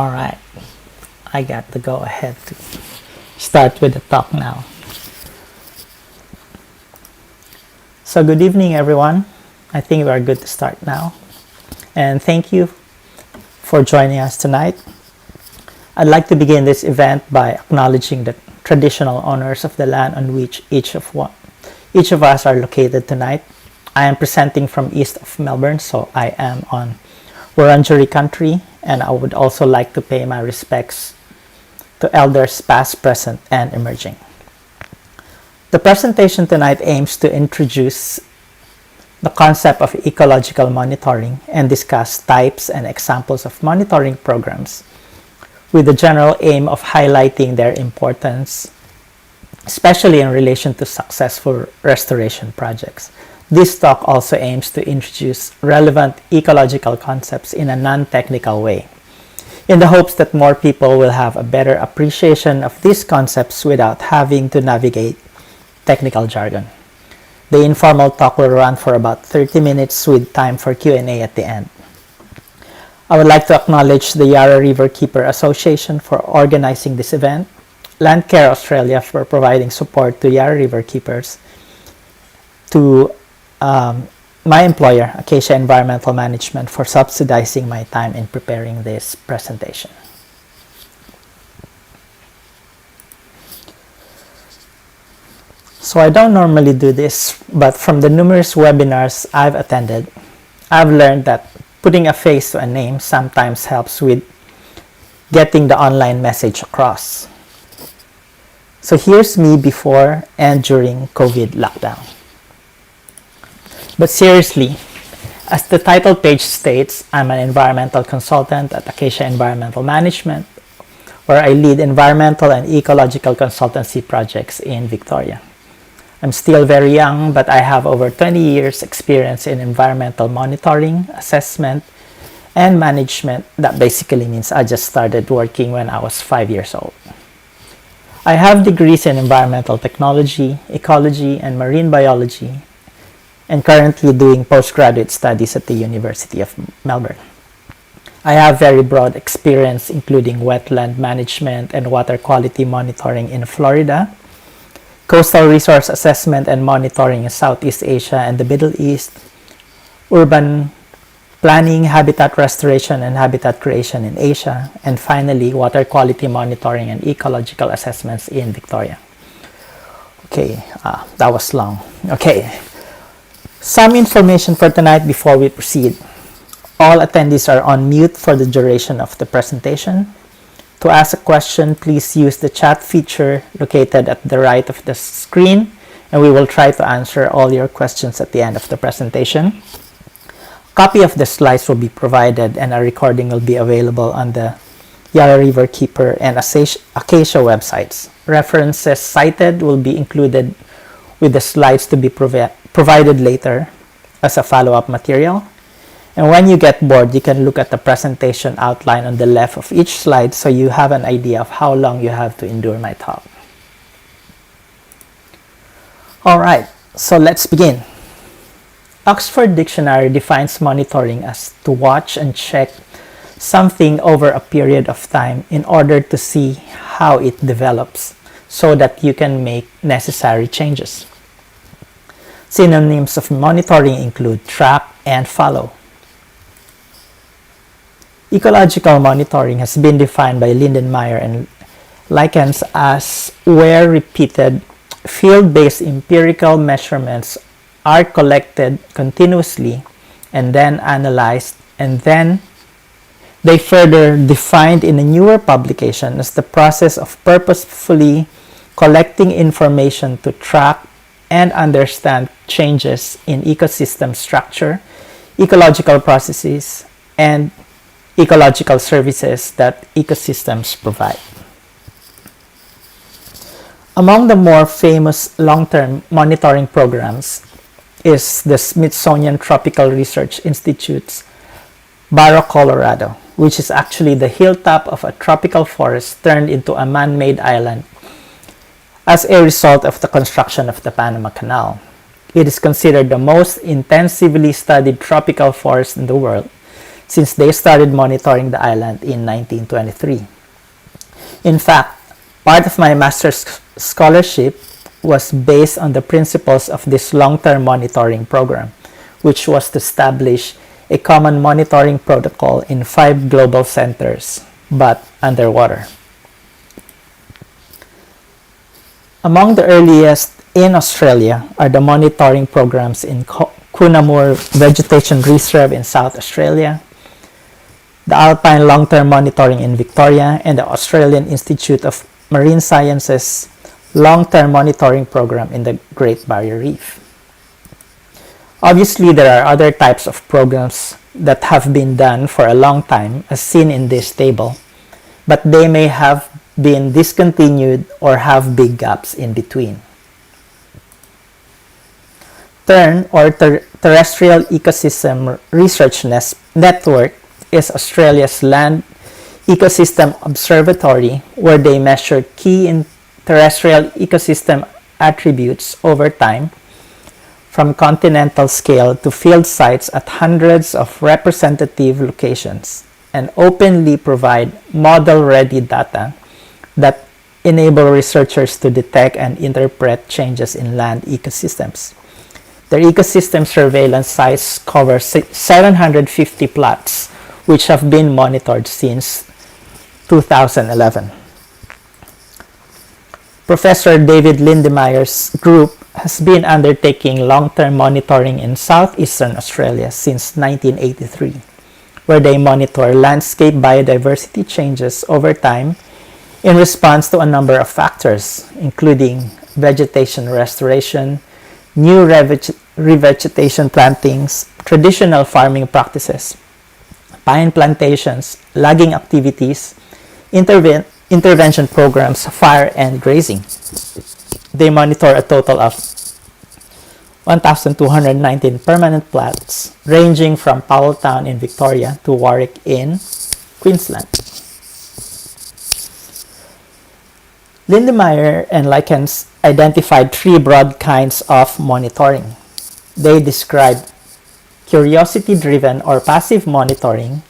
All right, I got to go ahead to start with the talk now. So good evening, everyone. I think we are good to start now. And thank you for joining us tonight. I'd like to begin this event by acknowledging the traditional owners of the land on which each of us are located tonight. I am presenting from east of Melbourne, so I am on Wurundjeri country, and I would also like to pay my respects to elders past, present, and emerging. The presentation tonight aims to introduce the concept of ecological monitoring and discuss types and examples of monitoring programs with the general aim of highlighting their importance, especially in relation to successful restoration projects. This talk also aims to introduce relevant ecological concepts in a non-technical way, in the hopes that more people will have a better appreciation of these concepts without having to navigate technical jargon. The informal talk will run for about 30 minutes with time for Q&A at the end. I would like to acknowledge the Yarra River Keeper Association for organizing this event, Landcare Australia for providing support to Yarra River Keepers, to my employer, Acacia Environmental Management, for subsidizing my time in preparing this presentation. So I don't normally do this, but from the numerous webinars I've attended, I've learned that putting a face to a name sometimes helps with getting the online message across. So here's me before and during COVID lockdown. But seriously, as the title page states, I'm an environmental consultant at Acacia Environmental Management, where I lead environmental and ecological consultancy projects in Victoria. I'm still very young, but I have over 20 years experience in environmental monitoring, assessment, and management. That basically means I just started working when I was 5 years old. I have degrees in environmental technology, ecology, and marine biology, and currently doing postgraduate studies at the University of Melbourne. I have very broad experience including wetland management and water quality monitoring in Florida, coastal resource assessment and monitoring in Southeast Asia and the Middle East, urban planning, habitat restoration, and habitat creation in Asia, and finally, water quality monitoring and ecological assessments in Victoria. Okay, that was long. Okay, some information for tonight before we proceed. All attendees are on mute for the duration of the presentation. To ask a question, please use the chat feature located at the right of the screen, and we will try to answer all your questions at the end of the presentation. A copy of the slides will be provided, and a recording will be available on the Yarra River Keeper and Acacia websites. References cited will be included with the slides to be provided later as a follow-up material. And when you get bored, you can look at the presentation outline on the left of each slide so you have an idea of how long you have to endure my talk. Alright, so let's begin. Oxford Dictionary defines monitoring as to watch and check something over a period of time in order to see how it develops so that you can make necessary changes. Synonyms of monitoring include track and follow. Ecological monitoring has been defined by Lindenmayer and Likens as where repeated field-based empirical measurements are collected continuously and then analyzed, and then they further defined in a newer publication as the process of purposefully collecting information to track and understand changes in ecosystem structure, ecological processes, and ecological services that ecosystems provide. Among the more famous long-term monitoring programs is the Smithsonian Tropical Research Institute's Barro, Colorado, which is actually the hilltop of a tropical forest turned into a man-made island as a result of the construction of the Panama Canal. It is considered the most intensively studied tropical forest in the world, since they started monitoring the island in 1923. In fact, part of my master's scholarship was based on the principles of this long-term monitoring program, which was to establish a common monitoring protocol in 5 global centers, but underwater. Among the earliest in Australia are the monitoring programs in Coonamoor Vegetation Reserve in South Australia, the Alpine Long-Term Monitoring in Victoria, and the Australian Institute of Marine Sciences Long-Term Monitoring Program in the Great Barrier Reef. Obviously, there are other types of programs that have been done for a long time, as seen in this table, but they may have been discontinued or have big gaps in between. TERN, or Terrestrial Ecosystem Research Network, is Australia's land ecosystem observatory where they measure key terrestrial ecosystem attributes over time, from continental scale to field sites at hundreds of representative locations, and openly provide model-ready data that enable researchers to detect and interpret changes in land ecosystems. Their ecosystem surveillance sites cover 750 plots, which have been monitored since 2011. Professor David Lindemeyer's group has been undertaking long-term monitoring in southeastern Australia since 1983, where they monitor landscape biodiversity changes over time in response to a number of factors, including vegetation restoration, new revegetation plantings, traditional farming practices, pine plantations, logging activities, intervention programs, fire, and grazing. They monitor a total of 1,219 permanent plots, ranging from Powelltown in Victoria to Warwick in Queensland. Lindemeyer and Likens identified 3 broad kinds of monitoring. They described curiosity-driven or passive monitoring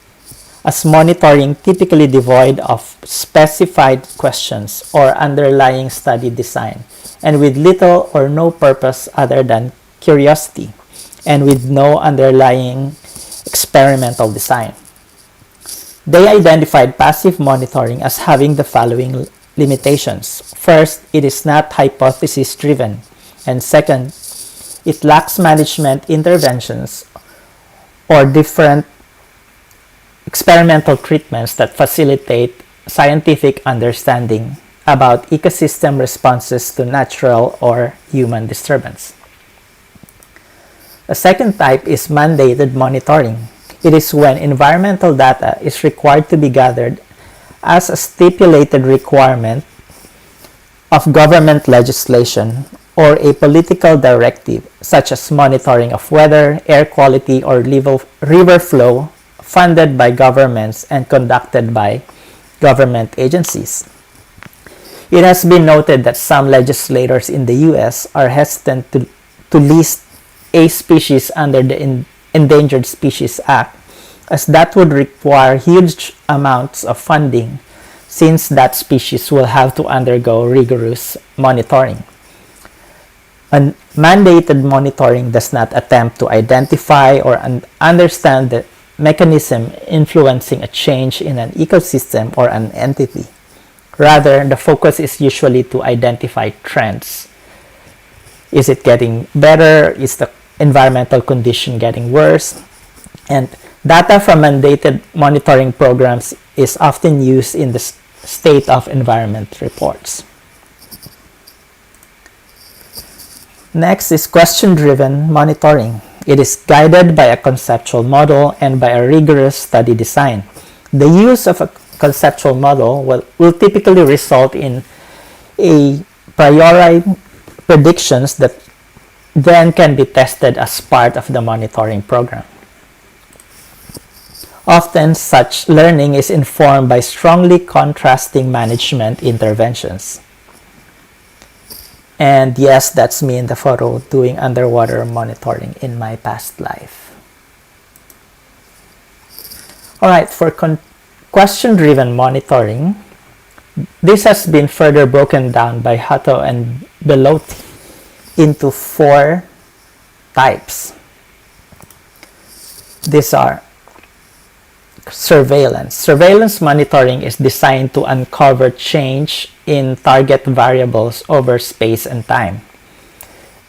as monitoring typically devoid of specified questions or underlying study design, and with little or no purpose other than curiosity, and with no underlying experimental design. They identified passive monitoring as having the following limitations. First, it is not hypothesis-driven, and second, it lacks management interventions or different experimental treatments that facilitate scientific understanding about ecosystem responses to natural or human disturbance. A second type is mandated monitoring. It is when environmental data is required to be gathered as a stipulated requirement of government legislation or a political directive, such as monitoring of weather, air quality, or river flow, funded by governments and conducted by government agencies. It has been noted that some legislators in the US are hesitant to list a species under the Endangered Species Act, as that would require huge amounts of funding, since that species will have to undergo rigorous monitoring. And mandated monitoring does not attempt to identify or understand the mechanism influencing a change in an ecosystem or an entity. Rather, the focus is usually to identify trends. Is it getting better? Is the environmental condition getting worse? And data from mandated monitoring programs is often used in the state of environment reports. Next is question-driven monitoring. It is guided by a conceptual model and by a rigorous study design. The use of a conceptual model will typically result in a priori predictions that then can be tested as part of the monitoring program. Often, such learning is informed by strongly contrasting management interventions. And yes, that's me in the photo doing underwater monitoring in my past life. Alright, for question-driven monitoring, this has been further broken down by Hutto and Bellotti into 4 types. These are surveillance. Surveillance monitoring is designed to uncover change in target variables over space and time.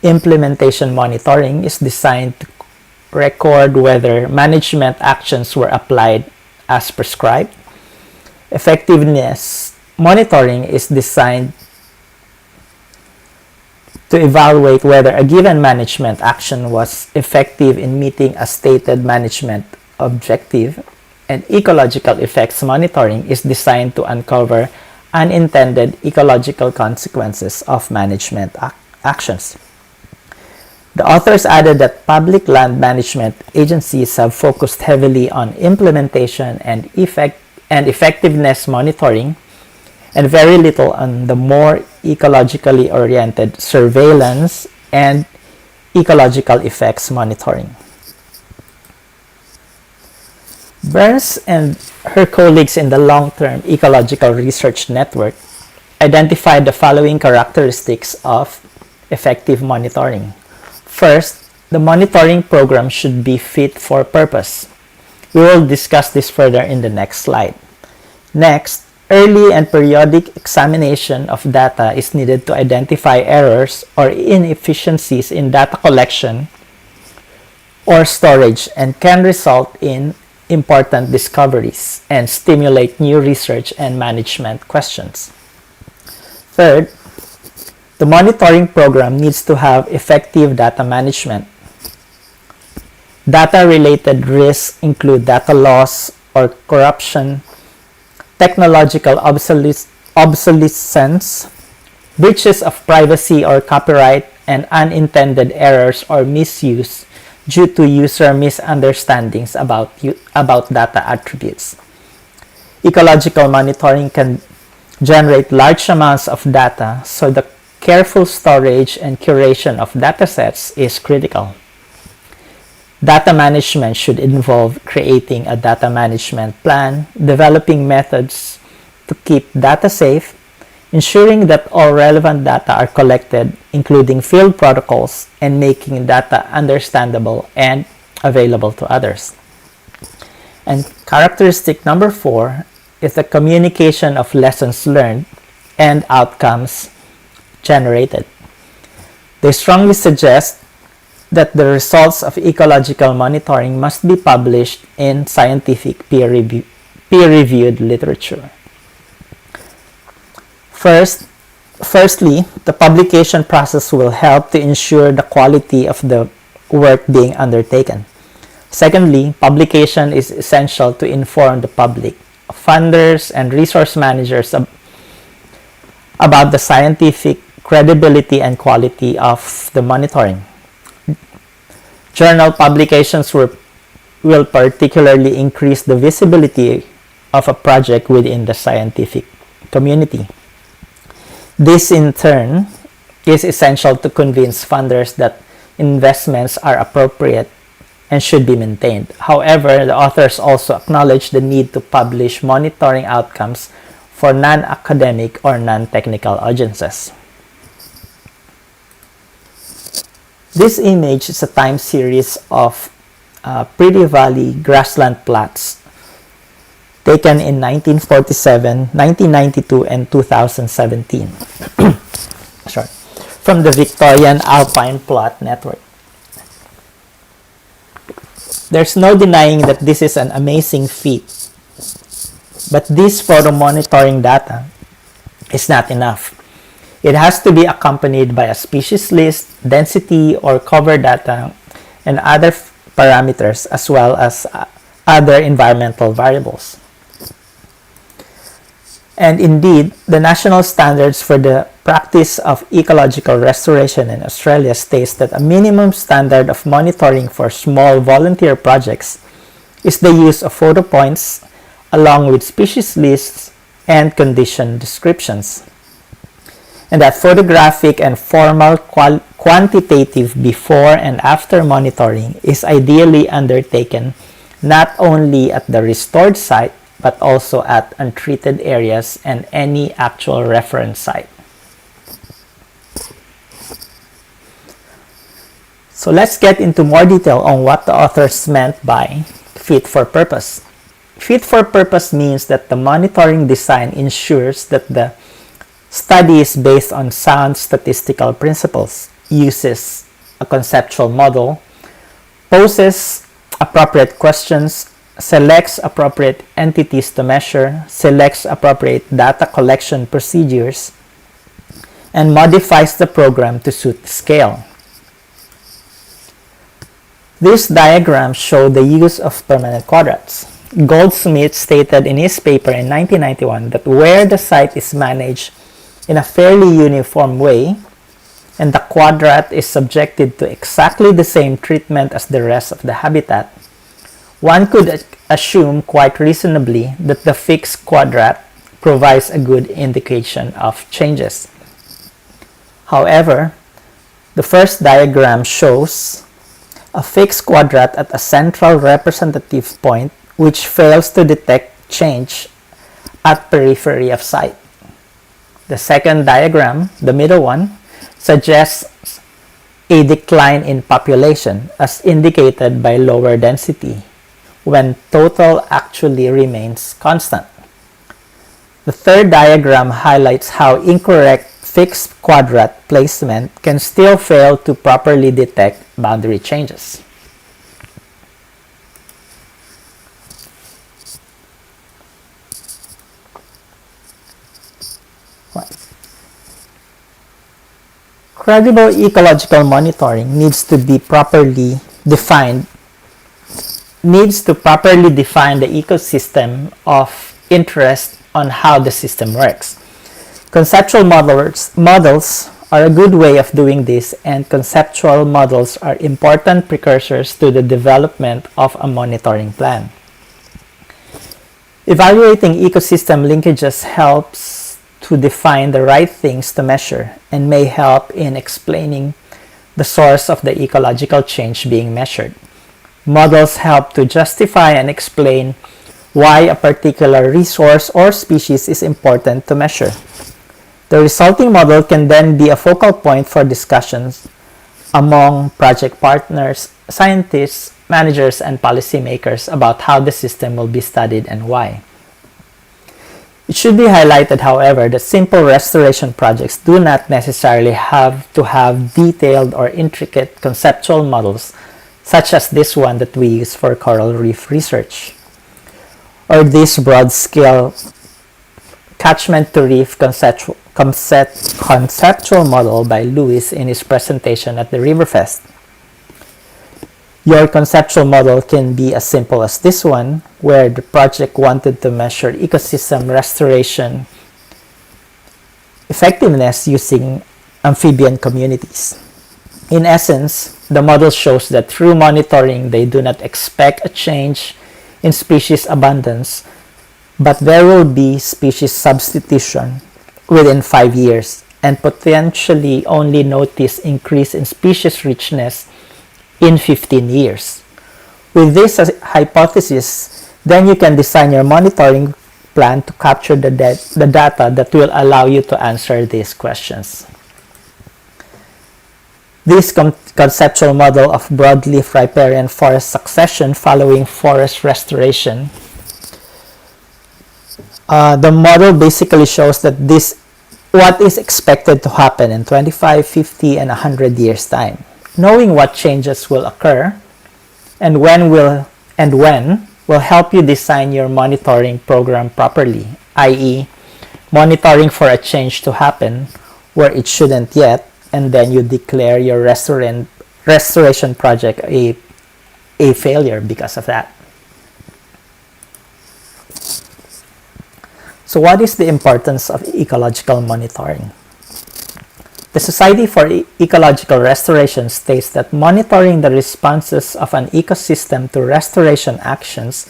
Implementation monitoring is designed to record whether management actions were applied as prescribed. Effectiveness monitoring is designed to evaluate whether a given management action was effective in meeting a stated management objective. And ecological effects monitoring is designed to uncover unintended ecological consequences of management actions. The authors added that public land management agencies have focused heavily on implementation and effectiveness monitoring, and very little on the more ecologically oriented surveillance and ecological effects monitoring. Burns and her colleagues in the Long-Term Ecological Research Network identified the following characteristics of effective monitoring. First, the monitoring program should be fit for purpose. We will discuss this further in the next slide. Next, early and periodic examination of data is needed to identify errors or inefficiencies in data collection or storage and can result in important discoveries and stimulate new research and management questions. Third, the monitoring program needs to have effective data management. Data-related risks include data loss or corruption, technological obsolescence, breaches of privacy or copyright, and unintended errors or misuse due to user misunderstandings about data attributes. Ecological monitoring can generate large amounts of data, so the careful storage and curation of datasets is critical. Data management should involve creating a data management plan, developing methods to keep data safe, ensuring that all relevant data are collected, including field protocols, and making data understandable and available to others. And characteristic number 4 is the communication of lessons learned and outcomes generated. They strongly suggest that the results of ecological monitoring must be published in scientific peer-reviewed literature. Firstly, the publication process will help to ensure the quality of the work being undertaken. Secondly, publication is essential to inform the public, funders, and resource managers about the scientific credibility and quality of the monitoring. Journal publications will particularly increase the visibility of a project within the scientific community. This, in turn, is essential to convince funders that investments are appropriate and should be maintained. However, the authors also acknowledge the need to publish monitoring outcomes for non-academic or non-technical audiences. This image is a time series of Prairie Valley grassland plots taken in 1947, 1992, and 2017 from the Victorian Alpine Plot Network. There's no denying that this is an amazing feat, but this photo monitoring data is not enough. It has to be accompanied by a species list, density or cover data, and other parameters, as well as other environmental variables. And indeed, the national standards for the practice of ecological restoration in Australia states that a minimum standard of monitoring for small volunteer projects is the use of photo points along with species lists and condition descriptions. And that photographic and formal quantitative before and after monitoring is ideally undertaken not only at the restored site, but also at untreated areas and any actual reference site. So let's get into more detail on what the authors meant by fit for purpose. Fit for purpose means that the monitoring design ensures that the study is based on sound statistical principles, uses a conceptual model, poses appropriate questions, selects appropriate entities to measure, selects appropriate data collection procedures, and modifies the program to suit the scale. These diagrams show the use of permanent quadrats. Goldsmith stated in his paper in 1991 that where the site is managed in a fairly uniform way and the quadrat is subjected to exactly the same treatment as the rest of the habitat, one could assume quite reasonably that the fixed quadrat provides a good indication of changes. However, the first diagram shows a fixed quadrat at a central representative point which fails to detect change at periphery of site. The second diagram, the middle one, suggests a decline in population as indicated by lower density when total actually remains constant. The third diagram highlights how incorrect fixed quadrat placement can still fail to properly detect boundary changes. Credible ecological monitoring needs to properly define the ecosystem of interest on how the system works. Conceptual models are a good way of doing this, and conceptual models are important precursors to the development of a monitoring plan. Evaluating ecosystem linkages helps to define the right things to measure and may help in explaining the source of the ecological change being measured. Models help to justify and explain why a particular resource or species is important to measure. The resulting model can then be a focal point for discussions among project partners, scientists, managers, and policymakers about how the system will be studied and why. It should be highlighted, however, that simple restoration projects do not necessarily have to have detailed or intricate conceptual models, such as this one that we use for coral reef research, or this broad-scale catchment to reef conceptual model by Lewis in his presentation at the Riverfest. Your conceptual model can be as simple as this one, where the project wanted to measure ecosystem restoration effectiveness using amphibian communities. In essence, the model shows that through monitoring, they do not expect a change in species abundance, but there will be species substitution within 5 years and potentially only notice increase in species richness in 15 years. With this hypothesis, then you can design your monitoring plan to capture the data that will allow you to answer these questions. This conceptual model of broadleaf riparian forest succession following forest restoration, the model basically shows that what is expected to happen in 25, 50, and 100 years' time. Knowing what changes will occur and when will help you design your monitoring program properly, i.e., monitoring for a change to happen where it shouldn't yet, and then you declare your restoration project a failure because of that. So what is the importance of ecological monitoring? The Society for Ecological Restoration states that monitoring the responses of an ecosystem to restoration actions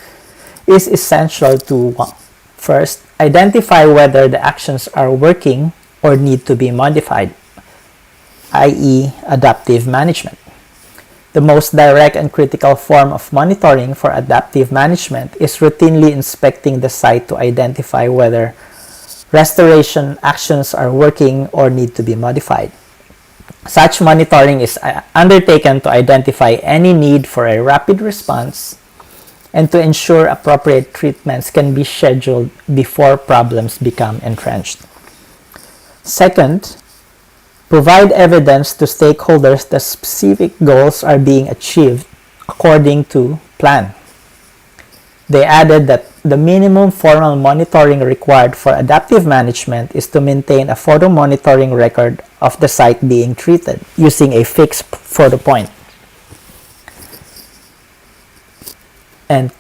is essential to, first, identify whether the actions are working or need to be modified, i.e., adaptive management. The most direct and critical form of monitoring for adaptive management is routinely inspecting the site to identify whether restoration actions are working or need to be modified. Such monitoring is undertaken to identify any need for a rapid response and to ensure appropriate treatments can be scheduled before problems become entrenched. Second, provide evidence to stakeholders that specific goals are being achieved according to plan. They added that the minimum formal monitoring required for adaptive management is to maintain a photo monitoring record of the site being treated using a fixed photo point. And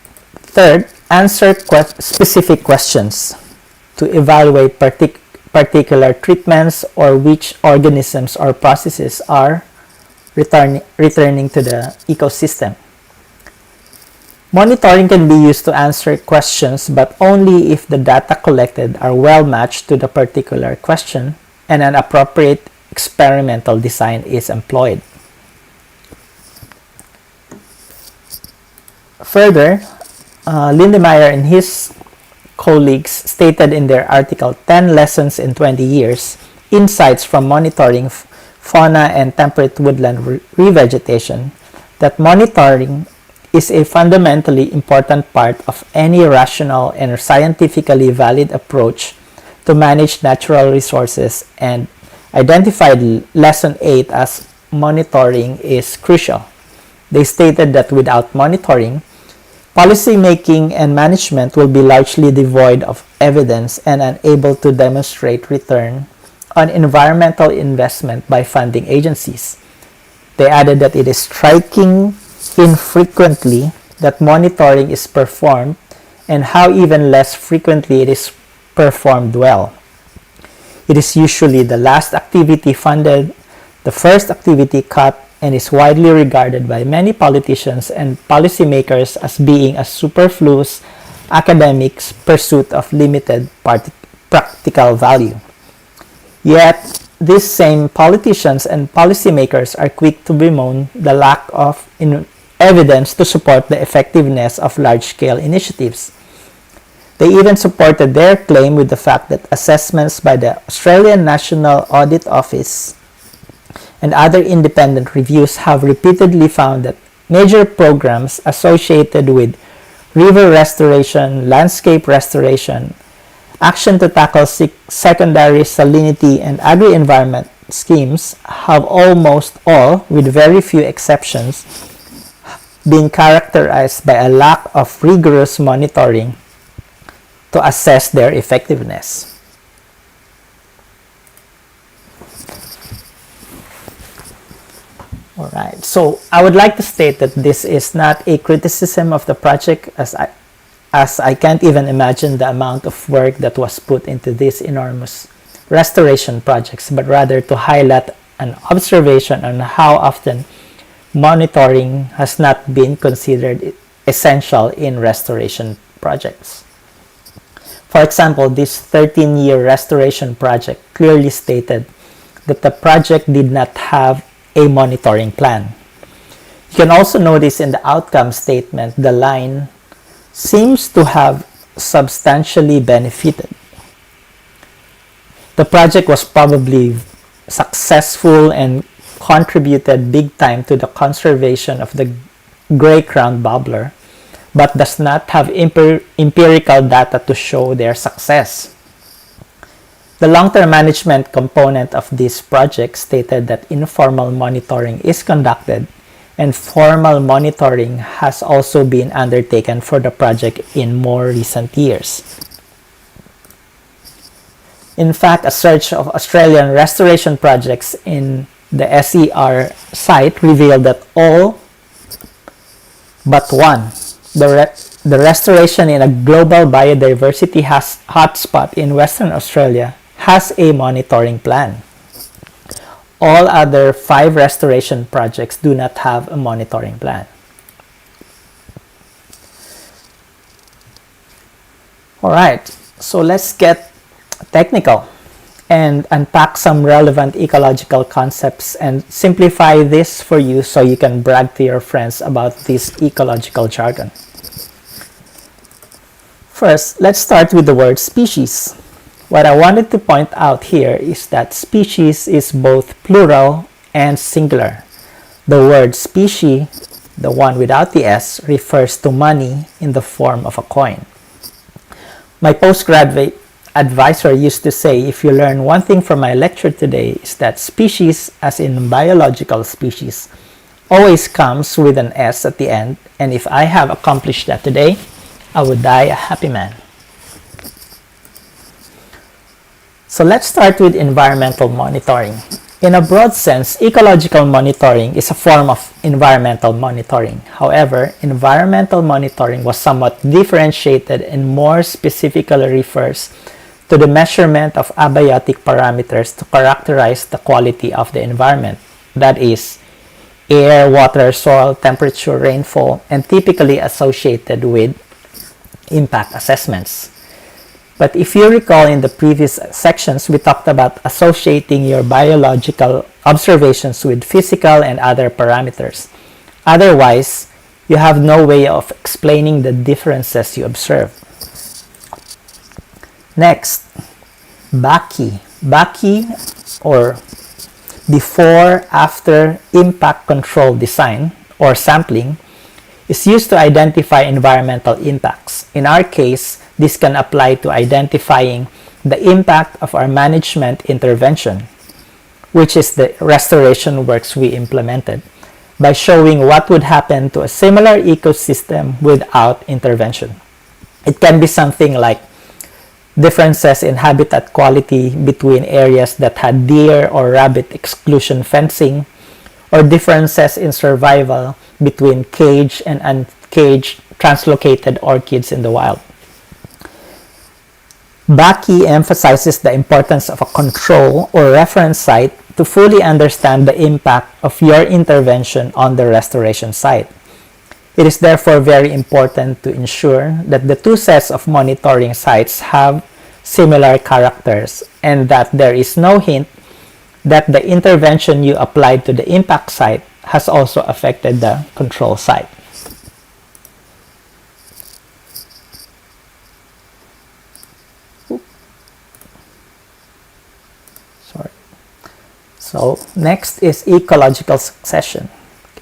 third, answer specific questions to evaluate particular treatments or which organisms or processes are returning to the ecosystem. Monitoring can be used to answer questions, but only if the data collected are well matched to the particular question and an appropriate experimental design is employed. Further, Lindemeyer and his colleagues stated in their article 10 Lessons in 20 Years, Insights from Monitoring Fauna and Temperate Woodland Revegetation, that monitoring is a fundamentally important part of any rational and scientifically valid approach to manage natural resources, and identified Lesson 8 as monitoring is crucial. They stated that without monitoring, policy making and management will be largely devoid of evidence and unable to demonstrate return on environmental investment by funding agencies. They added that it is striking infrequently that monitoring is performed and how even less frequently it is performed well. It is usually the last activity funded, the first activity cut, and is widely regarded by many politicians and policymakers as being a superfluous academic pursuit of limited practical value. Yet, these same politicians and policymakers are quick to bemoan the lack of evidence to support the effectiveness of large-scale initiatives. They even supported their claim with the fact that assessments by the Australian National Audit Office and other independent reviews have repeatedly found that major programs associated with river restoration, landscape restoration, action to tackle secondary salinity, and agri-environment schemes have almost all, with very few exceptions, been characterized by a lack of rigorous monitoring to assess their effectiveness. Alright, so I would like to state that this is not a criticism of the project, as I can't even imagine the amount of work that was put into these enormous restoration projects, but rather to highlight an observation on how often monitoring has not been considered essential in restoration projects. For example, this 13-year restoration project clearly stated that the project did not have a monitoring plan. You can also notice in the outcome statement the line seems to have substantially benefited. The project was probably successful and contributed big time to the conservation of the gray-crowned babbler, but does not have empirical data to show their success. The long-term management component of this project stated that informal monitoring is conducted, and formal monitoring has also been undertaken for the project in more recent years. In fact, a search of Australian restoration projects in the SER site revealed that all but one, the restoration in a global biodiversity hotspot in Western Australia, has a monitoring plan. All other 5 restoration projects do not have a monitoring plan. Alright, so let's get technical and unpack some relevant ecological concepts and simplify this for you so you can brag to your friends about this ecological jargon. First, let's start with the word species. What I wanted to point out here is that species is both plural and singular. The word specie, the one without the S, refers to money in the form of a coin. My postgraduate advisor used to say, if you learn one thing from my lecture today, is that species, as in biological species, always comes with an S at the end, and if I have accomplished that today, I would die a happy man. So let's start with environmental monitoring. In a broad sense, ecological monitoring is a form of environmental monitoring. However, environmental monitoring was somewhat differentiated and more specifically refers to the measurement of abiotic parameters to characterize the quality of the environment. That is, air, water, soil, temperature, rainfall, and typically associated with impact assessments. But if you recall, in the previous sections, we talked about associating your biological observations with physical and other parameters. Otherwise, you have no way of explaining the differences you observe. Next, BACI. BACI, or before-after impact control design or sampling, is used to identify environmental impacts. In our case, this can apply to identifying the impact of our management intervention, which is the restoration works we implemented, by showing what would happen to a similar ecosystem without intervention. It can be something like differences in habitat quality between areas that had deer or rabbit exclusion fencing, or differences in survival between caged and uncaged translocated orchids in the wild. BACI emphasizes the importance of a control or reference site to fully understand the impact of your intervention on the restoration site. It is therefore very important to ensure that the two sets of monitoring sites have similar characters and that there is no hint that the intervention you applied to the impact site has also affected the control site. So next is ecological succession.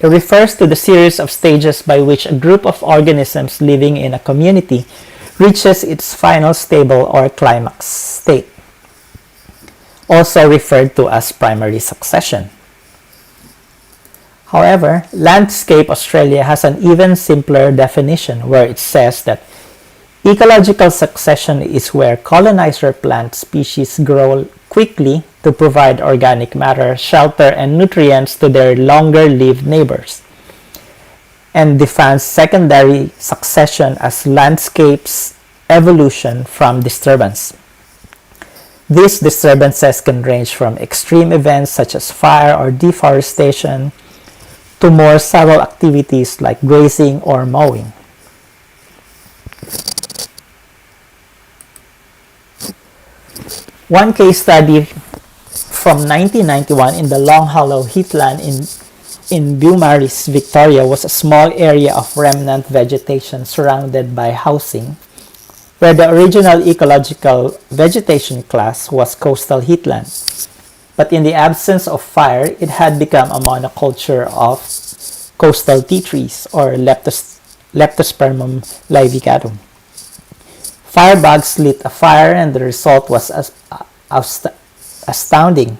It refers to the series of stages by which a group of organisms living in a community reaches its final stable or climax state, also referred to as primary succession. However, Landscape Australia has an even simpler definition where it says that ecological succession is where colonizer plant species grow quickly to provide organic matter, shelter, and nutrients to their longer-lived neighbors, and defines secondary succession as landscape's evolution from disturbance. These disturbances can range from extreme events such as fire or deforestation to more subtle activities like grazing or mowing. One case study from 1991 in the Long Hollow heathland in Beaumaris, Victoria, was a small area of remnant vegetation surrounded by housing, where the original ecological vegetation class was coastal heathland. But in the absence of fire, it had become a monoculture of coastal tea trees, or Leptospermum laevicatum. Firebugs lit a fire and the result was astounding.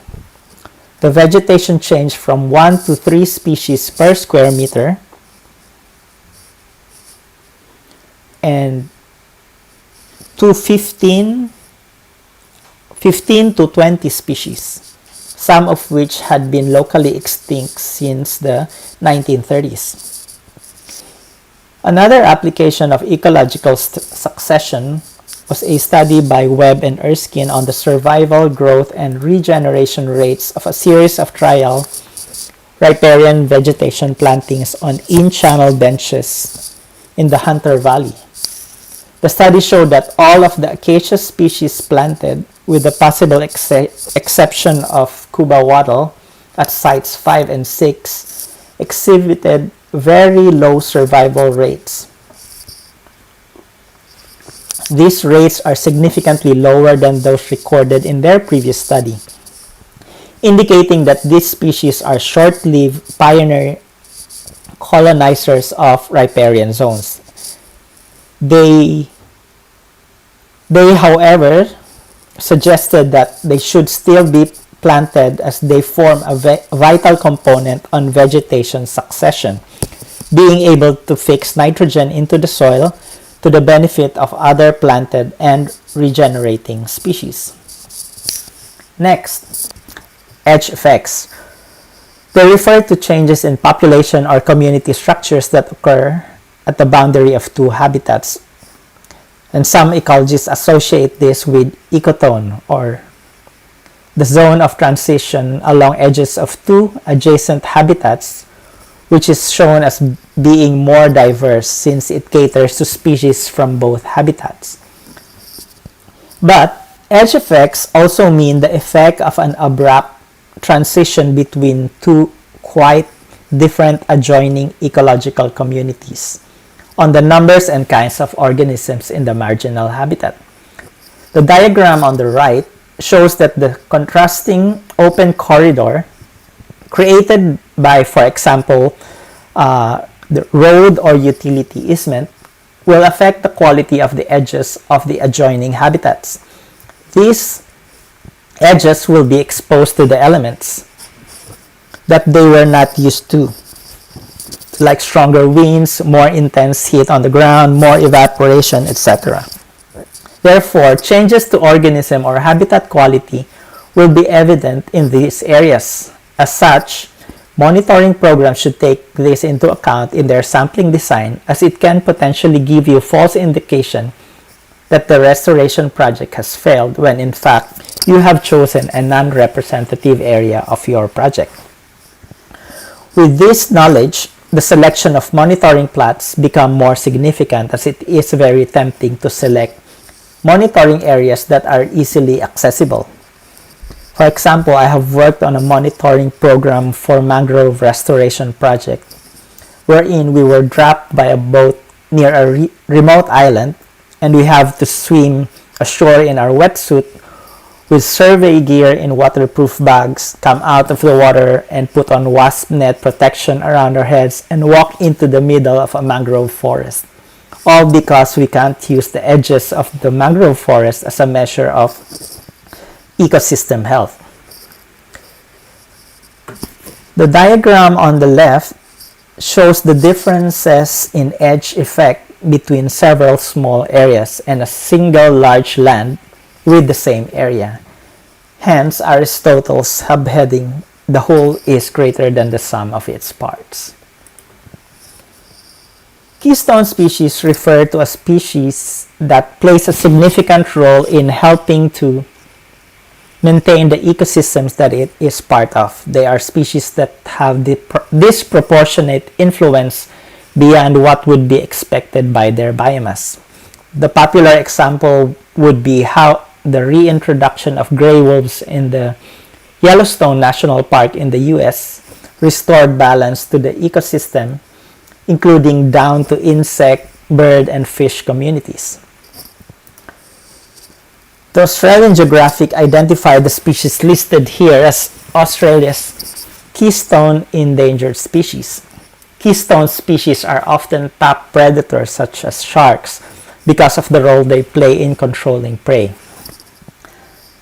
The vegetation changed from 1 to 3 species per square meter and to 15 to 20 species, some of which had been locally extinct since the 1930s. Another application of ecological succession was a study by Webb and Erskine on the survival, growth, and regeneration rates of a series of trial riparian vegetation plantings on in-channel benches in the Hunter Valley. The study showed that all of the acacia species planted with the possible exception of Cuba wattle at sites 5 and 6, exhibited very low survival rates. These rates are significantly lower than those recorded in their previous study, indicating that these species are short-lived pioneer colonizers of riparian zones. They however, suggested that they should still be planted as they form a vital component on vegetation succession, being able to fix nitrogen into the soil to the benefit of other planted and regenerating species. Next, edge effects. They refer to changes in population or community structures that occur at the boundary of two habitats. And some ecologists associate this with ecotone, or the zone of transition along edges of two adjacent habitats, which is shown as being more diverse since it caters to species from both habitats. But edge effects also mean the effect of an abrupt transition between two quite different adjoining ecological communities on the numbers and kinds of organisms in the marginal habitat. The diagram on the right shows that the contrasting open corridor created by, for example, the road or utility easement will affect the quality of the edges of the adjoining habitats. These edges will be exposed to the elements that they were not used to, like stronger winds, more intense heat on the ground, more evaporation, etc. Therefore, changes to organism or habitat quality will be evident in these areas. As such, monitoring programs should take this into account in their sampling design, as it can potentially give you false indication that the restoration project has failed when in fact you have chosen a non-representative area of your project. With this knowledge, the selection of monitoring plots become more significant, as it is very tempting to select monitoring areas that are easily accessible. For example, I have worked on a monitoring program for mangrove restoration project, wherein we were dropped by a boat near a remote island, and we have to swim ashore in our wetsuit with survey gear in waterproof bags, come out of the water and put on wasp net protection around our heads, and walk into the middle of a mangrove forest. All because we can't use the edges of the mangrove forest as a measure of ecosystem health. The diagram on the left shows the differences in edge effect between several small areas and a single large land with the same area. Hence, Aristotle's subheading, "The whole is greater than the sum of its parts." Keystone species refer to a species that plays a significant role in helping to maintain the ecosystems that it is part of. They are species that have disproportionate influence beyond what would be expected by their biomass. The popular example would be how the reintroduction of gray wolves in the Yellowstone National Park in the US restored balance to the ecosystem, including down to insect, bird, and fish communities. The Australian Geographic identified the species listed here as Australia's keystone endangered species. Keystone species are often top predators such as sharks because of the role they play in controlling prey.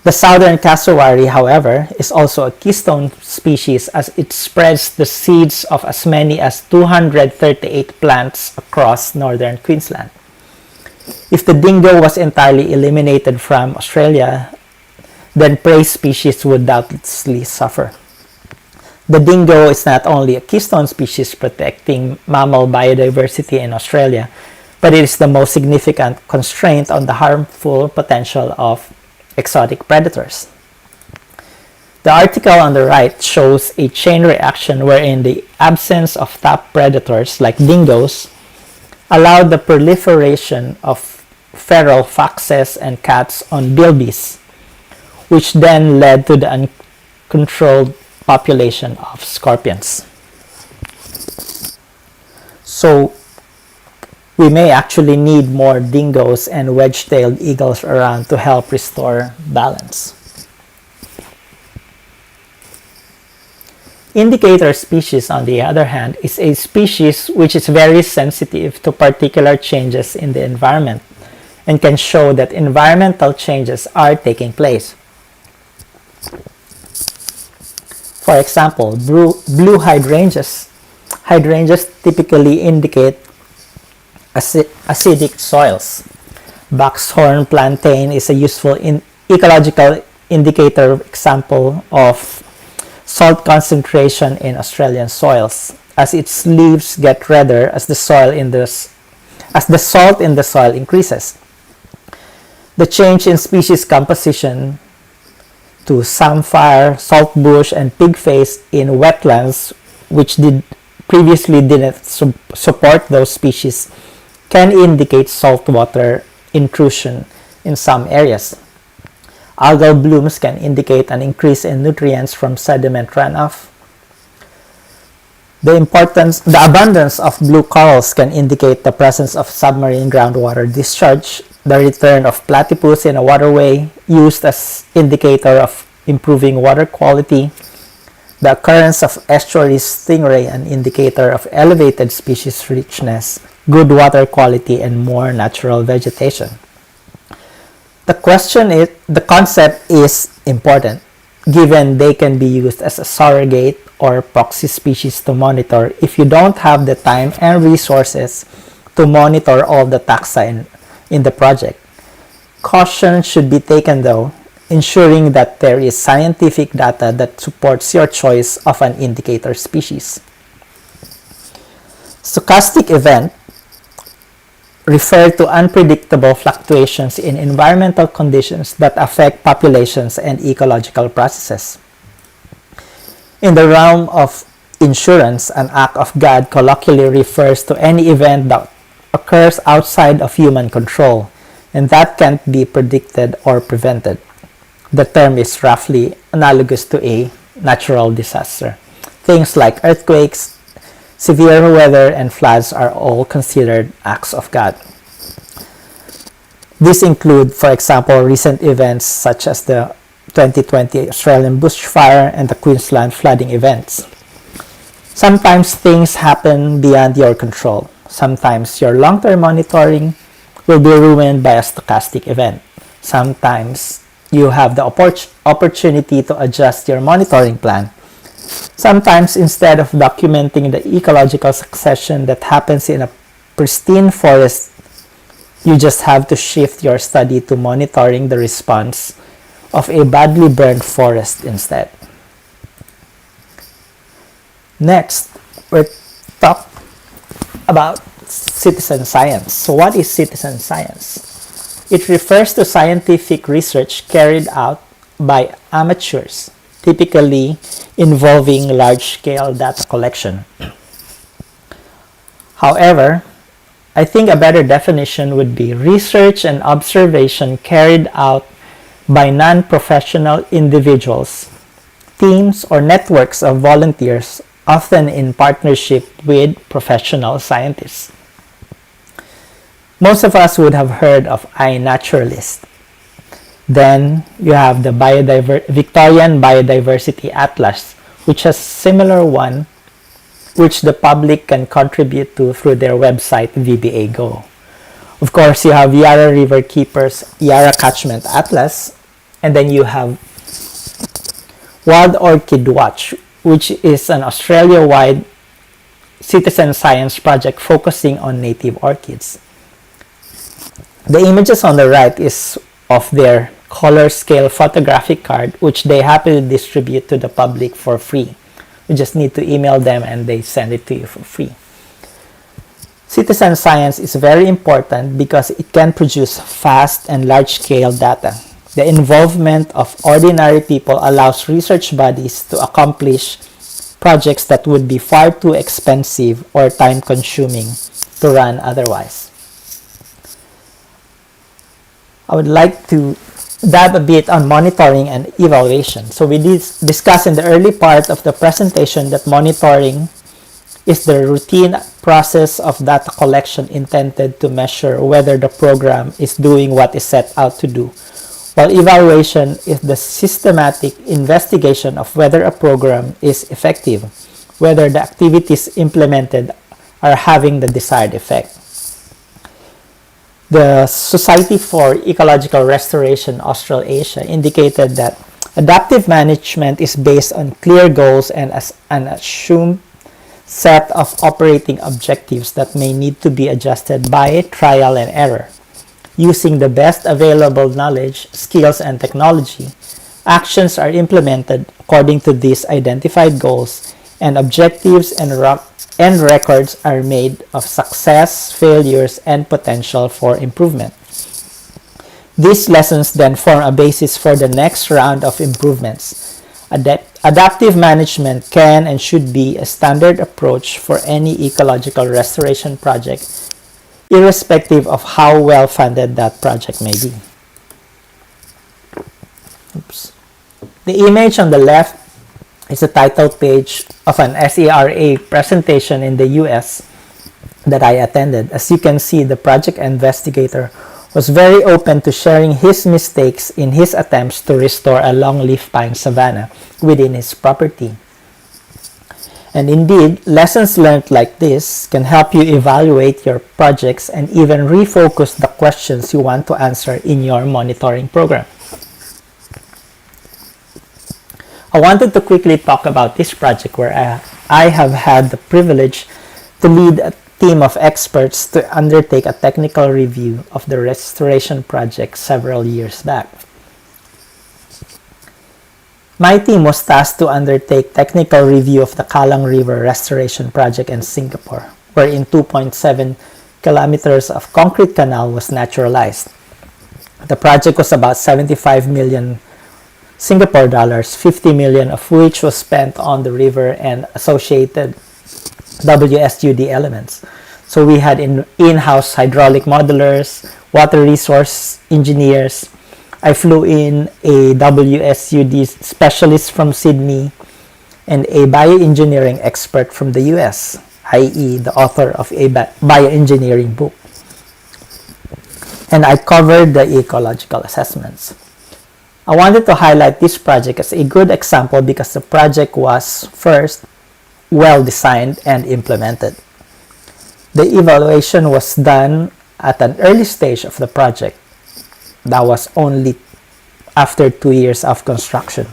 The southern cassowary, however, is also a keystone species, as it spreads the seeds of as many as 238 plants across northern Queensland. If the dingo was entirely eliminated from Australia, then prey species would doubtlessly suffer. The dingo is not only a keystone species protecting mammal biodiversity in Australia, but it is the most significant constraint on the harmful potential of exotic predators. The article on the right shows a chain reaction wherein the absence of top predators like dingoes allowed the proliferation of feral foxes and cats on bilbies, which then led to the uncontrolled population of scorpions. So we may actually need more dingoes and wedge-tailed eagles around to help restore balance. Indicator species, on the other hand, is a species which is very sensitive to particular changes in the environment and can show that environmental changes are taking place. For example, blue hydrangeas. Hydrangeas typically indicate acidic soils. Boxhorn plantain is a useful ecological indicator example of salt concentration in Australian soils, as its leaves get redder as the salt in the soil increases. The change in species composition to samphire, saltbush, and pigface in wetlands, which previously didn't support those species, can indicate saltwater intrusion in some areas. Algal blooms can indicate an increase in nutrients from sediment runoff. The abundance of blue corals can indicate the presence of submarine groundwater discharge. The return of platypus in a waterway, used as indicator of improving water quality. The occurrence of estuary stingray, an indicator of elevated species richness, good water quality, and more natural vegetation. The concept is important, given they can be used as a surrogate or proxy species to monitor if you don't have the time and resources to monitor all the taxa in the project. Caution should be taken though, ensuring that there is scientific data that supports your choice of an indicator species. Stochastic event refer to unpredictable fluctuations in environmental conditions that affect populations and ecological processes. In the realm of insurance, an act of God colloquially refers to any event that occurs outside of human control and that can't be predicted or prevented. The term is roughly analogous to a natural disaster. Things like earthquakes, severe weather, and floods are all considered acts of God. These include, for example, recent events such as the 2020 Australian bushfire and the Queensland flooding events. Sometimes things happen beyond your control. Sometimes your long-term monitoring will be ruined by a stochastic event. Sometimes you have the opportunity to adjust your monitoring plan. Sometimes, instead of documenting the ecological succession that happens in a pristine forest, you just have to shift your study to monitoring the response of a badly burned forest instead. Next, we'll talk about citizen science. So what is citizen science? It refers to scientific research carried out by amateurs, typically involving large-scale data collection. However, I think a better definition would be research and observation carried out by non-professional individuals, teams, or networks of volunteers, often in partnership with professional scientists. Most of us would have heard of iNaturalist. Then you have the Victorian Biodiversity Atlas, which has a similar one which the public can contribute to through their website VBA Go. Of course, you have Yarra River Keepers Yarra Catchment Atlas, and then you have Wild Orchid Watch, which is an Australia-wide citizen science project focusing on native orchids. The images on the right is of their color scale photographic card, which they happily distribute to the public for free. You just need to email them and they send it to you for free. Citizen science is very important because it can produce fast and large-scale data. The involvement of ordinary people allows research bodies to accomplish projects that would be far too expensive or time-consuming to run otherwise. I would like to dive a bit on monitoring and evaluation. So we discussed in the early part of the presentation that monitoring is the routine process of data collection intended to measure whether the program is doing what is set out to do, while evaluation is the systematic investigation of whether a program is effective, whether the activities implemented are having the desired effect. The Society for Ecological Restoration Australasia indicated that adaptive management is based on clear goals and an assumed set of operating objectives that may need to be adjusted by trial and error. Using the best available knowledge, skills, and technology, actions are implemented according to these identified goals, and objectives and records are made of success, failures, and potential for improvement. These lessons then form a basis for the next round of improvements. Adaptive management can and should be a standard approach for any ecological restoration project, irrespective of how well funded that project may be. Oops. The image on the left is a title page of an SERA presentation in the US that I attended. As you can see, the project investigator was very open to sharing his mistakes in his attempts to restore a longleaf pine savanna within his property. And indeed, lessons learned like this can help you evaluate your projects and even refocus the questions you want to answer in your monitoring program. I wanted to quickly talk about this project where I have had the privilege to lead a team of experts to undertake a technical review of the restoration project several years back. My team was tasked to undertake technical review of the Kalang River restoration project in Singapore, wherein 2.7 kilometers of concrete canal was naturalized. The project was about 75 million Singapore dollars, 50 million of which was spent on the river and associated WSUD elements. So we had in-house hydraulic modelers, water resource engineers. I flew in a WSUD specialist from Sydney and a bioengineering expert from the US, i.e. the author of a bioengineering book. And I covered the ecological assessments. I wanted to highlight this project as a good example because the project was, first, well designed and implemented. The evaluation was done at an early stage of the project. That was only after 2 years of construction.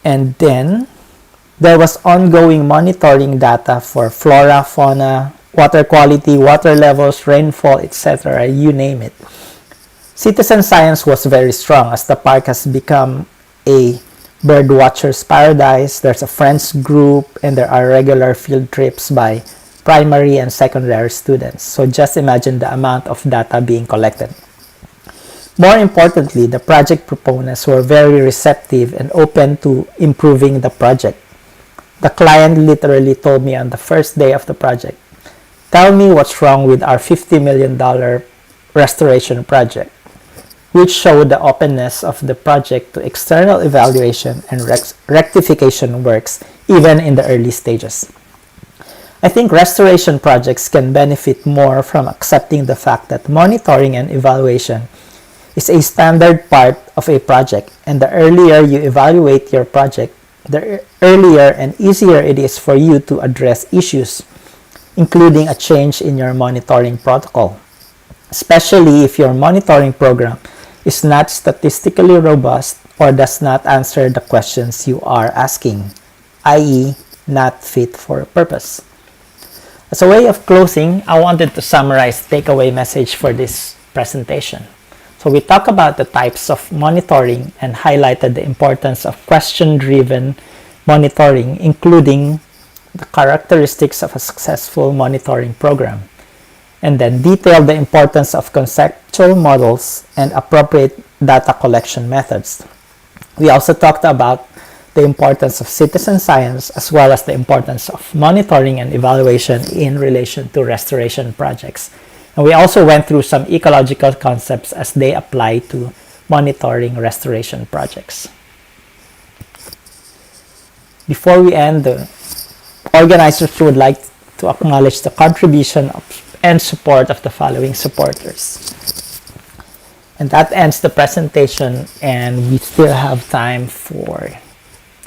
And then there was ongoing monitoring data for flora, fauna, water quality, water levels, rainfall, etc., you name it. Citizen science was very strong as the park has become a bird watcher's paradise. There's a friends group and there are regular field trips by primary and secondary students. So just imagine the amount of data being collected. More importantly, the project proponents were very receptive and open to improving the project. The client literally told me on the first day of the project, "Tell me what's wrong with our $50 million restoration project," which showed the openness of the project to external evaluation and rectification works even in the early stages. I think restoration projects can benefit more from accepting the fact that monitoring and evaluation is a standard part of a project, and the earlier you evaluate your project, the earlier and easier it is for you to address issues, including a change in your monitoring protocol, especially if your monitoring program is not statistically robust or does not answer the questions you are asking, i.e. not fit for purpose. As a way of closing, I wanted to summarize the takeaway message for this presentation. So we talked about the types of monitoring and highlighted the importance of question-driven monitoring, including the characteristics of a successful monitoring program, and then detailed the importance of conceptual models and appropriate data collection methods. We also talked about the importance of citizen science as well as the importance of monitoring and evaluation in relation to restoration projects. And we also went through some ecological concepts as they apply to monitoring restoration projects. Before we end, the organizers would like to acknowledge the contribution and support of the following supporters. And that ends the presentation, and we still have time for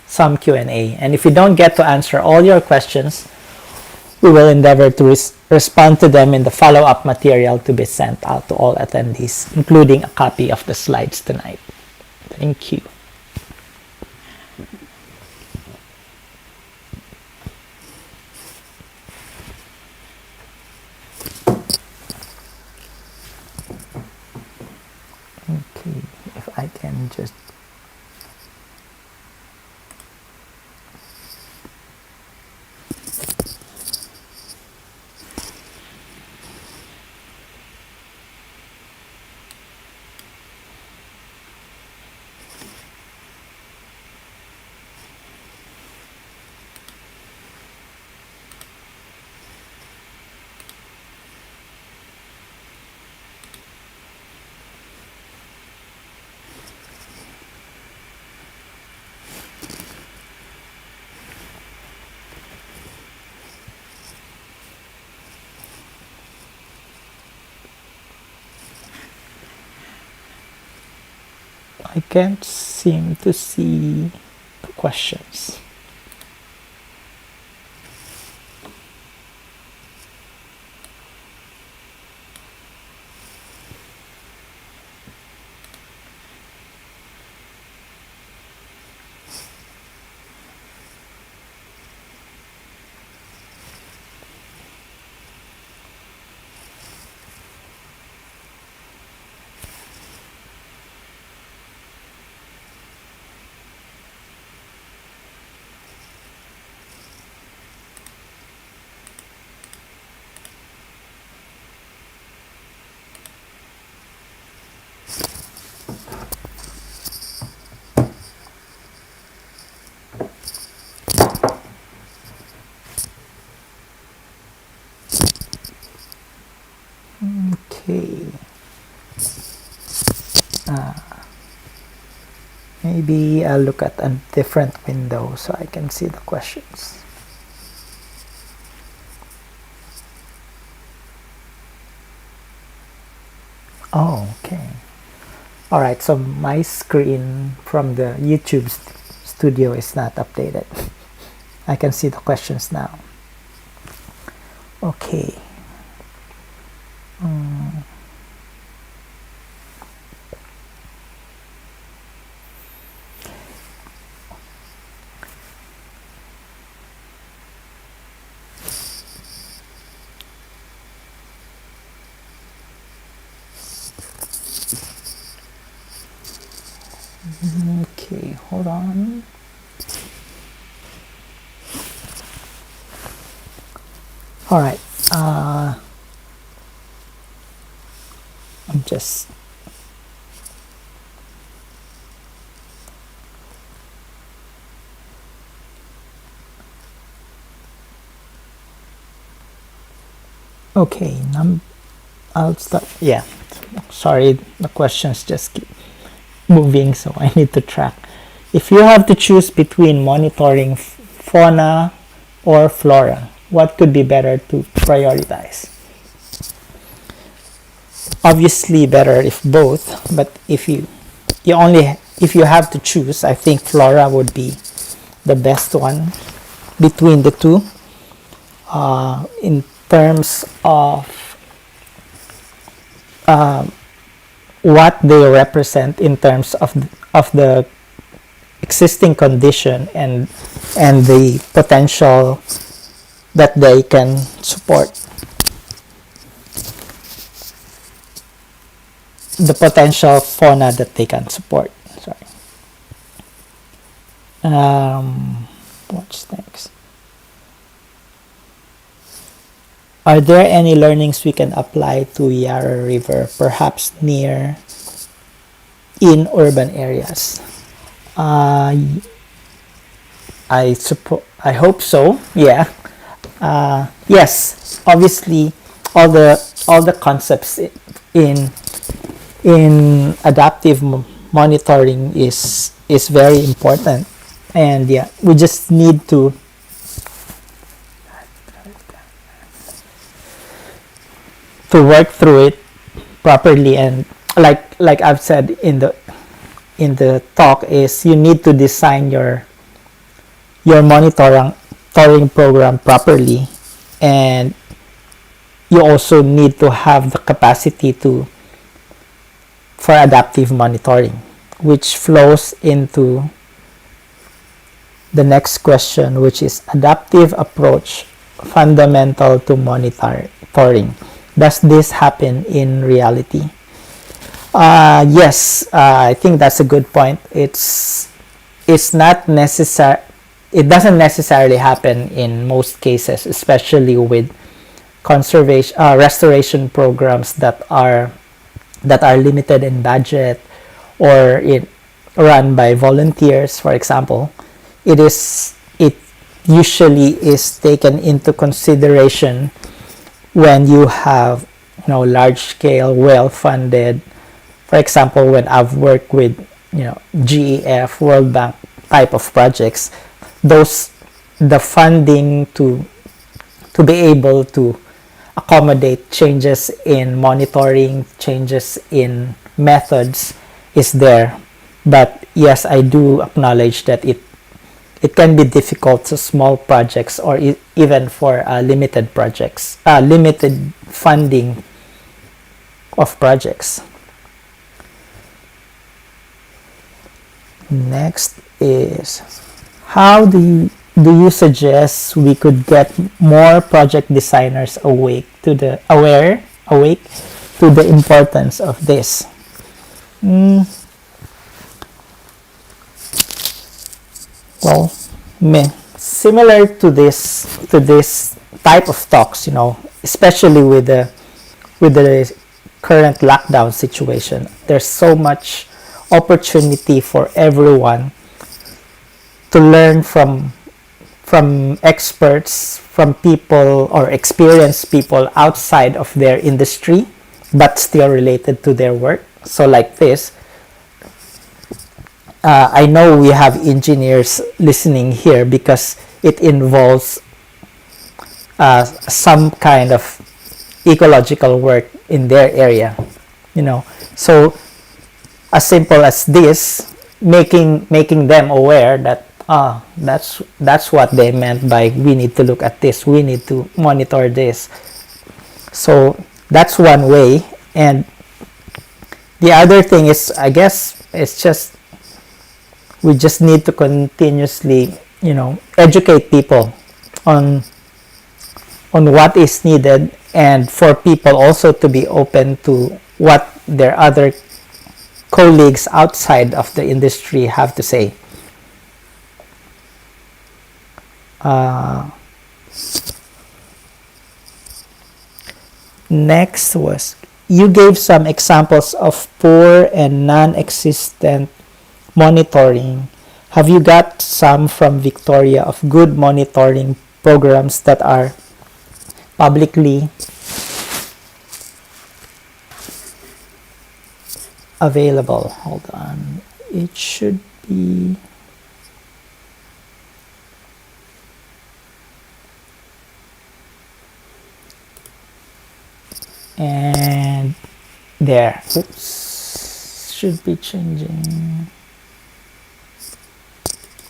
some Q&A. And if we don't get to answer all your questions, we will endeavor to respond to them in the follow-up material to be sent out to all attendees, including a copy of the slides tonight. Thank you. Okay, if I can just I can't seem to see the questions. Okay. Maybe I'll look at a different window so I can see the questions. Oh, okay. All right, so my screen from the YouTube studio is not updated. I can see the questions now. Okay. Okay, hold on. All right. I'm just okay. I'll start. Yeah. Sorry, the questions just keep moving, so I need to track. If you have to choose between monitoring fauna or flora, what could be better to prioritize? Obviously better if both, but if you have to choose, I think flora would be the best one between the two. In terms of what they represent in terms of the existing condition and the potential that they can support. The potential fauna that they can support. Sorry. What's next? Are there any learnings we can apply to Yarra River, perhaps in urban areas? I hope so. Yeah. Yes. Obviously, all the all the concepts in adaptive monitoring is very important. And yeah, we just need to work through it properly. And like I've said in the talk, is you need to design your monitoring program properly, and you also need to have the capacity for adaptive monitoring, which flows into the next question, which is adaptive approach fundamental to monitoring. Does this happen in reality? Yes, I think that's a good point. It's not necessary. It doesn't necessarily happen in most cases, especially with conservation restoration programs that are limited in budget, or run by volunteers, for example. It usually is taken into consideration when you have large scale, well funded. For example, when I've worked with GEF, World Bank type of projects, the funding to be able to accommodate changes in monitoring, changes in methods is there. But yes, I do acknowledge that it can be difficult to small projects, or even for limited projects, limited funding of projects. Next is, how do you suggest we could get more project designers awake to the importance of this? Well, similar to this type of talks, especially with the current lockdown situation, there's so much opportunity for everyone to learn from experts, from people or experienced people outside of their industry, but still related to their work. So like this, I know we have engineers listening here because it involves some kind of ecological work in their area, So as simple as this, making them aware that that's what they meant by we need to look at this, we need to monitor this. So that's one way. And the other thing is, I guess, it's just we just need to continuously educate people on what is needed, and for people also to be open to what their other colleagues outside of the industry have to say. Next was, you gave some examples of poor and non-existent monitoring. Have you got some from Victoria of good monitoring programs that are publicly available? Hold on, it should be and there. Oops, should be changing.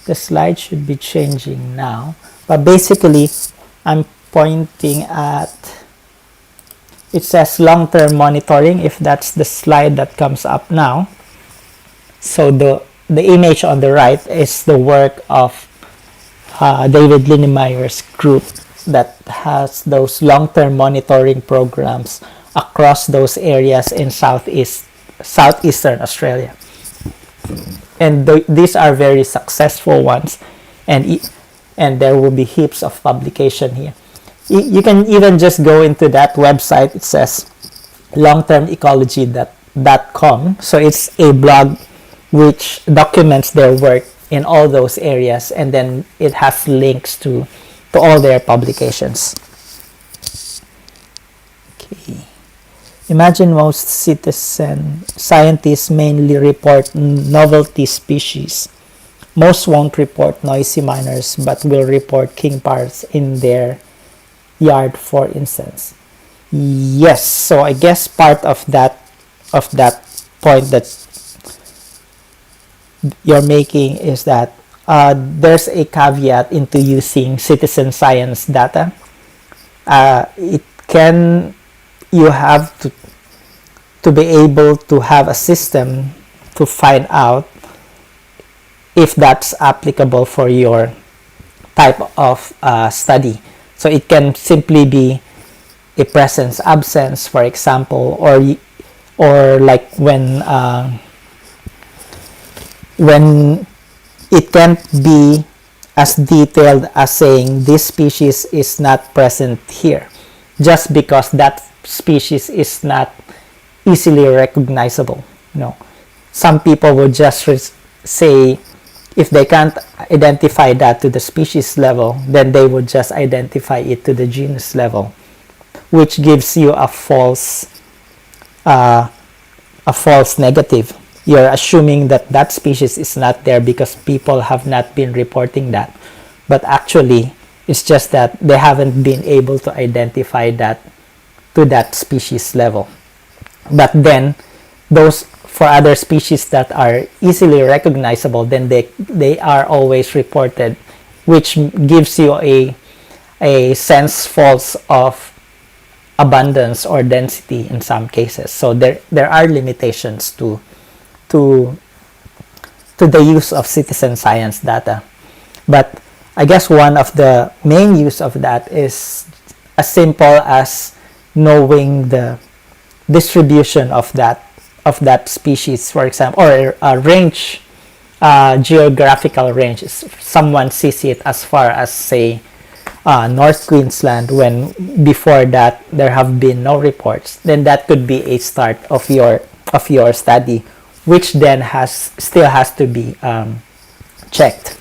The slide should be changing now, but basically I'm pointing at, it says long-term monitoring, if that's the slide that comes up now. So the image on the right is the work of David Linnemeyer's group that has those long-term monitoring programs across those areas in southeastern Australia. And these are very successful ones, and there will be heaps of publication here. You can even just go into that website. It says longtermecology.com. So it's a blog which documents their work in all those areas, and then it has links to all their publications. Okay. Imagine most citizen scientists mainly report novelty species. Most won't report noisy miners but will report king parrots in their yard, for instance. Yes, so I guess part of that point that you're making is that there's a caveat into using citizen science data. You have to be able to have a system to find out if that's applicable for your type of study. So it can simply be a presence absence, for example, or like when it can't be as detailed as saying this species is not present here, just because that species is not easily recognizable. Some people would just say, if they can't identify that to the species level, then they would just identify it to the genus level, which gives you a false negative. You're assuming that that species is not there because people have not been reporting that, but actually it's just that they haven't been able to identify that to that species level. But then those, for other species that are easily recognizable, then they are always reported, which gives you a sense false of abundance or density in some cases. So there are limitations to the use of citizen science data. But I guess one of the main use of that is as simple as knowing the distribution of that species, for example, or a range, geographical range. Someone sees it as far as, say, North Queensland, when before that there have been no reports, then that could be a start of your study, which then still has to be checked.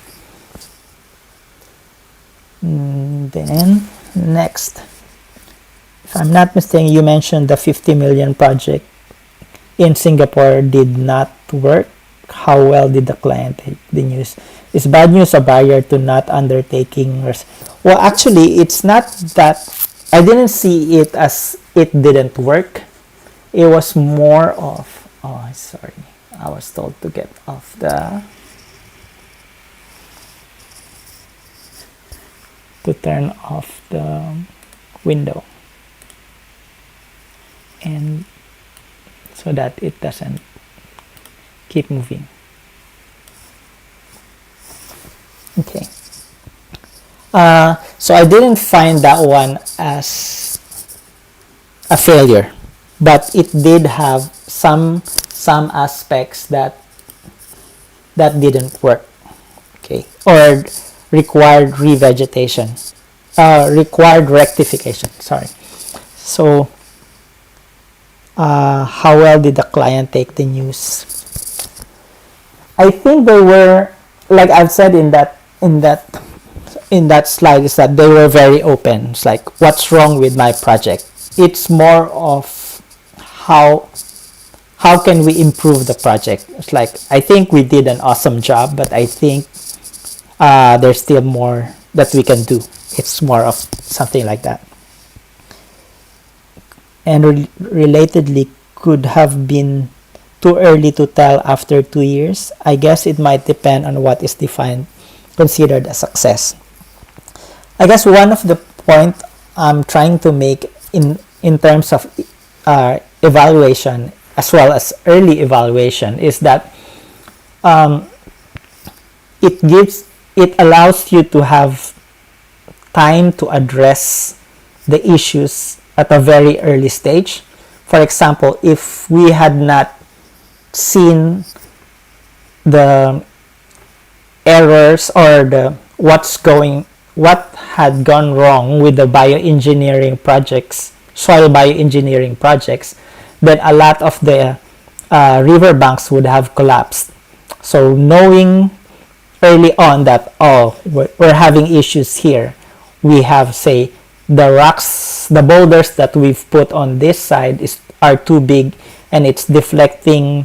Then next, if I'm not mistaken, you mentioned the 50 million project in Singapore did not work. How well did the client take the news? Is bad news a barrier to not undertaking? Well, actually, it's not that. I didn't see it as it didn't work. It was more of, oh, sorry, I was told to get off to turn off the window, and so that it doesn't keep moving. Okay. So I didn't find that one as a failure, but it did have some aspects that didn't work. Okay, or required revegetation, required rectification. Sorry. So, how well did the client take the news? I think they were, like I've said in that slide, is that they were very open. It's like, what's wrong with my project? It's more of how can we improve the project. It's like, I think we did an awesome job, but I think there's still more that we can do. It's more of something like that. And relatedly, could have been too early to tell after 2 years. I guess it might depend on what is considered a success. I guess one of the point I'm trying to make in terms of evaluation as well as early evaluation is that it allows you to have time to address the issues at a very early stage. For example, if we had not seen the errors or what had gone wrong with the bioengineering projects, soil bioengineering projects, then a lot of the riverbanks would have collapsed. So knowing early on that, we're having issues here, we have, say, the rocks, the boulders that we've put on this side are too big and it's deflecting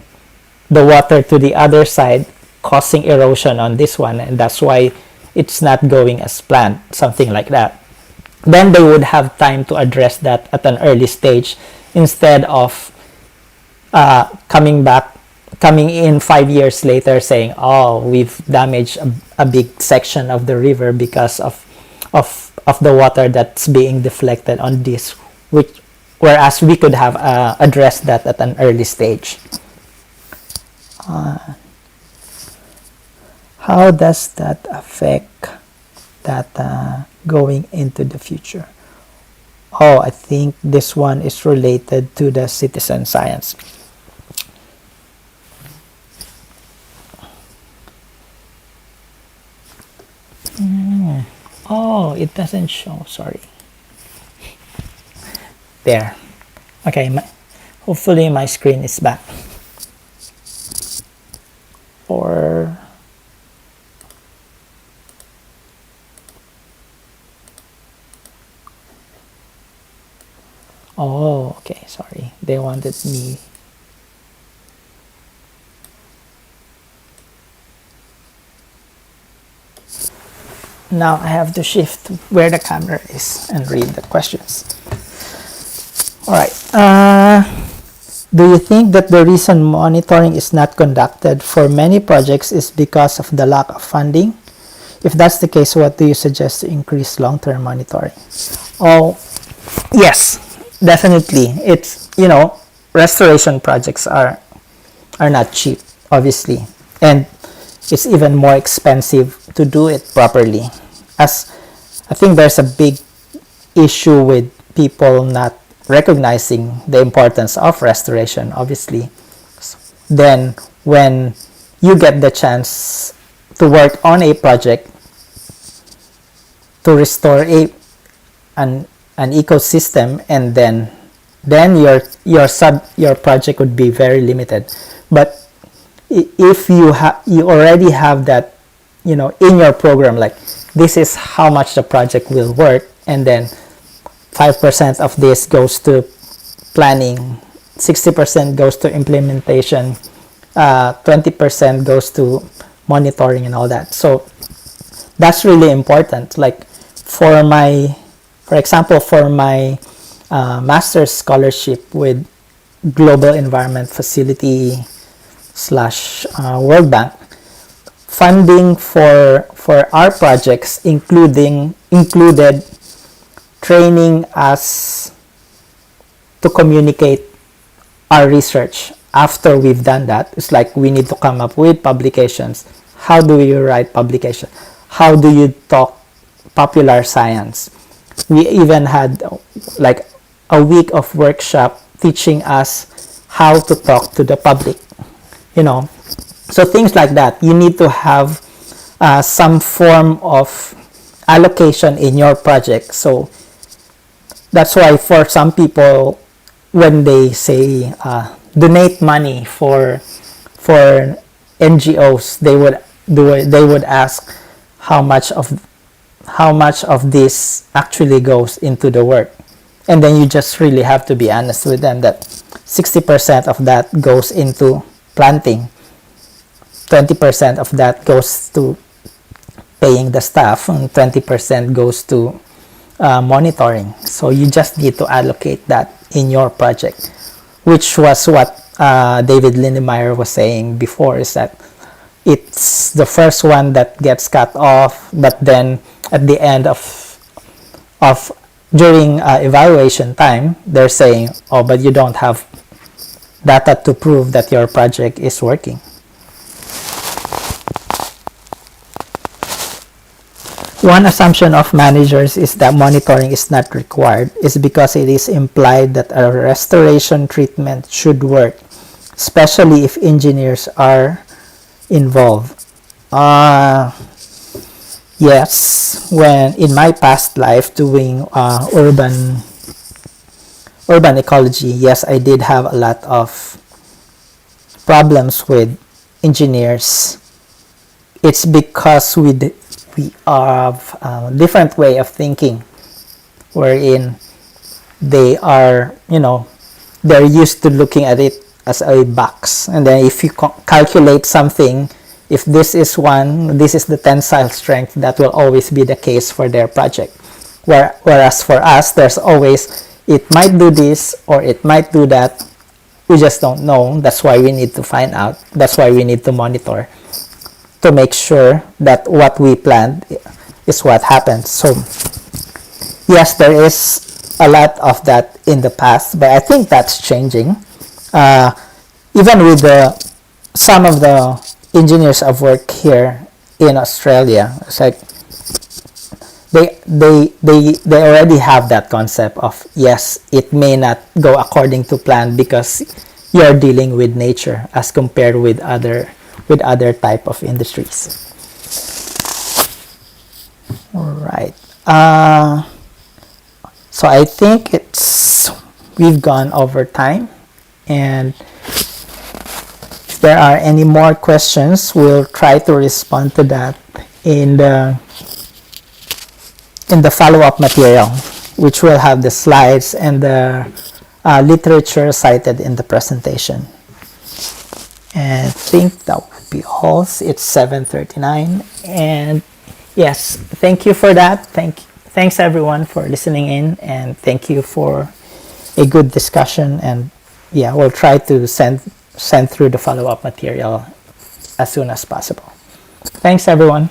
the water to the other side, causing erosion on this one, and that's why it's not going as planned, something like that. Then they would have time to address that at an early stage instead of coming in 5 years later saying, oh, we've damaged a big section of the river because of the water that's being deflected on this, whereas we could have addressed that at an early stage. How does that affect that going into the future? Oh, I think this one is related to the citizen science. Oh, it doesn't show, sorry. There. Okay, hopefully my screen is back. Or oh, okay, sorry. They wanted me. Now I have to shift where the camera is and read the questions. All right. Do you think that the reason monitoring is not conducted for many projects is because of the lack of funding? If that's the case, what do you suggest to increase long-term monitoring? Oh, yes, definitely. It's, restoration projects are not cheap, obviously. And it's even more expensive to do it properly. As I think there's a big issue with people not recognizing the importance of restoration, obviously. Then when you get the chance to work on a project to restore an ecosystem, and then your project would be very limited. But if you already have that, in your program, like this is how much the project will work, and then 5% of this goes to planning, 60% goes to implementation, 20% goes to monitoring and all that. So that's really important. Like for example, for my master's scholarship with Global Environment Facility / World Bank, funding for our projects included training us to communicate our research after we've done that. It's like we need to come up with publications. How do you write publication? How do you talk popular science? We even had like a week of workshop teaching us how to talk to the public, So things like that. You need to have some form of allocation in your project. So that's why for some people, when they say donate money for NGOs, they would ask how much of this actually goes into the work, and then you just really have to be honest with them that 60% of that goes into planting, 20% of that goes to paying the staff, and 20% goes to monitoring. So you just need to allocate that in your project, which was what David Lindemeyer was saying before, is that it's the first one that gets cut off, but then at the end during evaluation time, they're saying, oh, but you don't have data to prove that your project is working. One assumption of managers is that monitoring is not required, is because it is implied that a restoration treatment should work, especially if engineers are involved. Yes, when in my past life doing urban ecology, yes, I did have a lot of problems with engineers. It's because we have a different way of thinking, wherein they are, they're used to looking at it as a box, and then if you calculate something, if this is this is the tensile strength, that will always be the case for their project. Whereas for us, there's always, it might do this or it might do that. We just don't know. That's why we need to find out. That's why we need to monitor to make sure that what we planned is what happens. So yes, there is a lot of that in the past, but I think that's changing. Even with some of the engineers I've worked here in Australia, it's like they already have that concept of, yes, it may not go according to plan because you're dealing with nature as compared with other type of industries. All right. So I think we've gone over time, and if there are any more questions, we'll try to respond to that in the follow-up material, which will have the slides and the literature cited in the presentation. And I think that would be all. It's 7:39, and yes, thank you for that. Thanks everyone for listening in, and thank you for a good discussion. And yeah, we'll try to send through the follow-up material as soon as possible. Thanks everyone.